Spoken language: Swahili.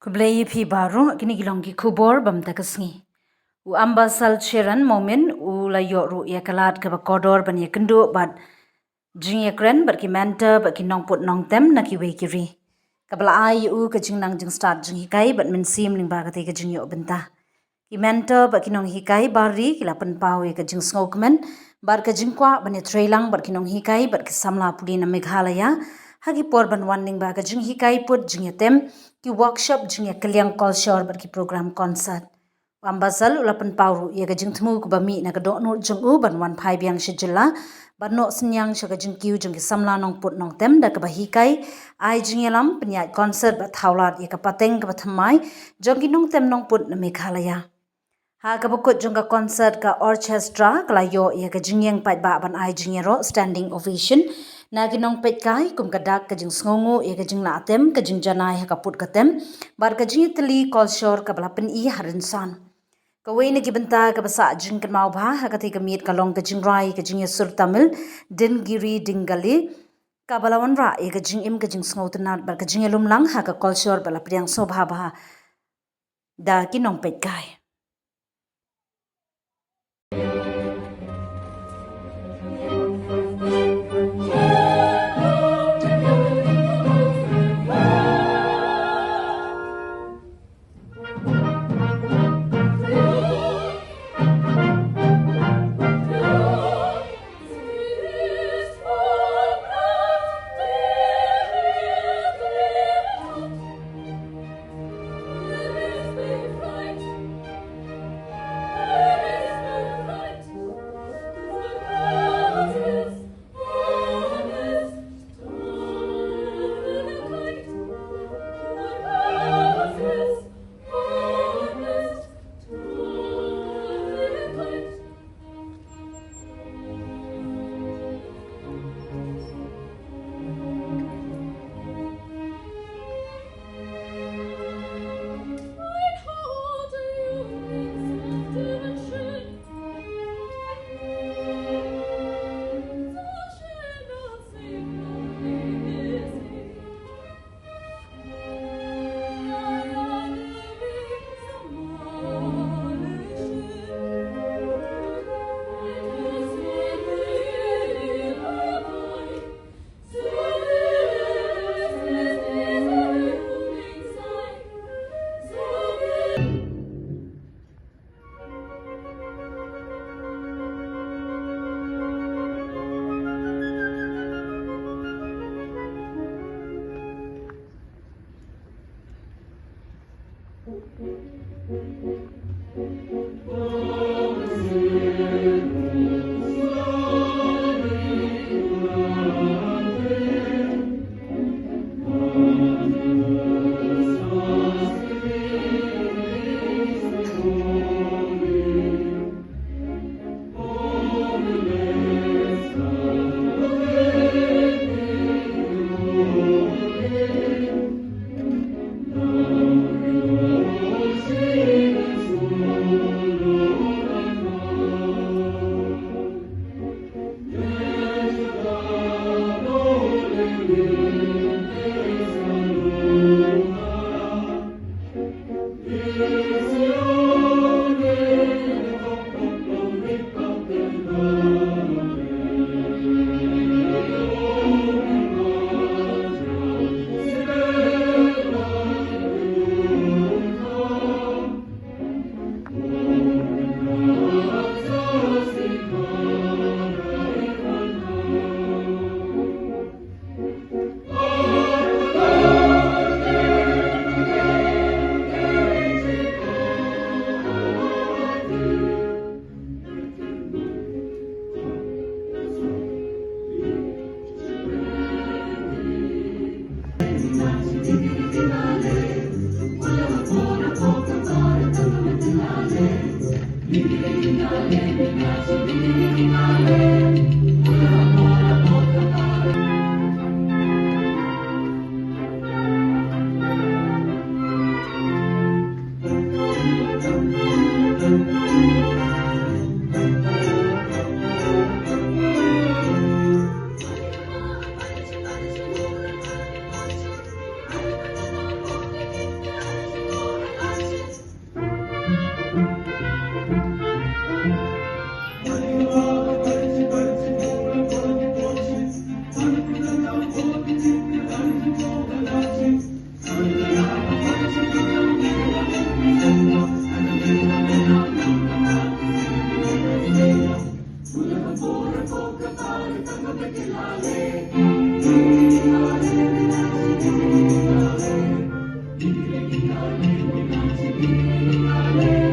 Kublai phi baru kini gilongki kubor bam takasngi. U ambasal cheran momen u la ru ya kalat ka kodor ban ya kendo bad jing ya kren bar ki menta ba ki nong put nong tem na ki we kiri. Kabla ai u ka jing nang jing start jing hikai bat min sim ling ba ka te ka jing yo benta. Ki menta ba ki nong hikai bari ki lapan pawe ka jing snokmen bar ka jing kwa ban ya trailang bar ki nong hikai bat ki samla puli na Meghalaya hagi por ban wanning ba ka jing hikai put jing ya tem ki workshop jing ya kaliang culture bar ki program concert. Ambasal ulapan pauru ya ka jing temu ku bami na ka do no jing u ban wan phai biang shijilla ban no senyang sha ka jing kiu jing ki samla nong put nong tem da ka bahikai ai jing yalam penyat concert ba thaulat ya ka pateng ka thamai jong ki nong tem nong put na Meghalaya. Ha ka bukut jong ka concert ka orchestra kala yo ya ka jing yang pat ba ban ai jing ro standing ovation na ginong pet kai kum kadak ka jing sngongo ya ka jing la tem ka jing janai ha ka put ka tem bar ka jing tli culture ka balapen I harinsan ka wei na gibenta ka basa jing kan mau ba ha ka te ka miet ka long ka jing rai ka jing sur tamil din giri dingali ka balawan ra ya ka jing im ka jing sngotanat bar ka jing lum lang ha ka culture balapriang so ba ba da kinong pet kai. Hallelujah.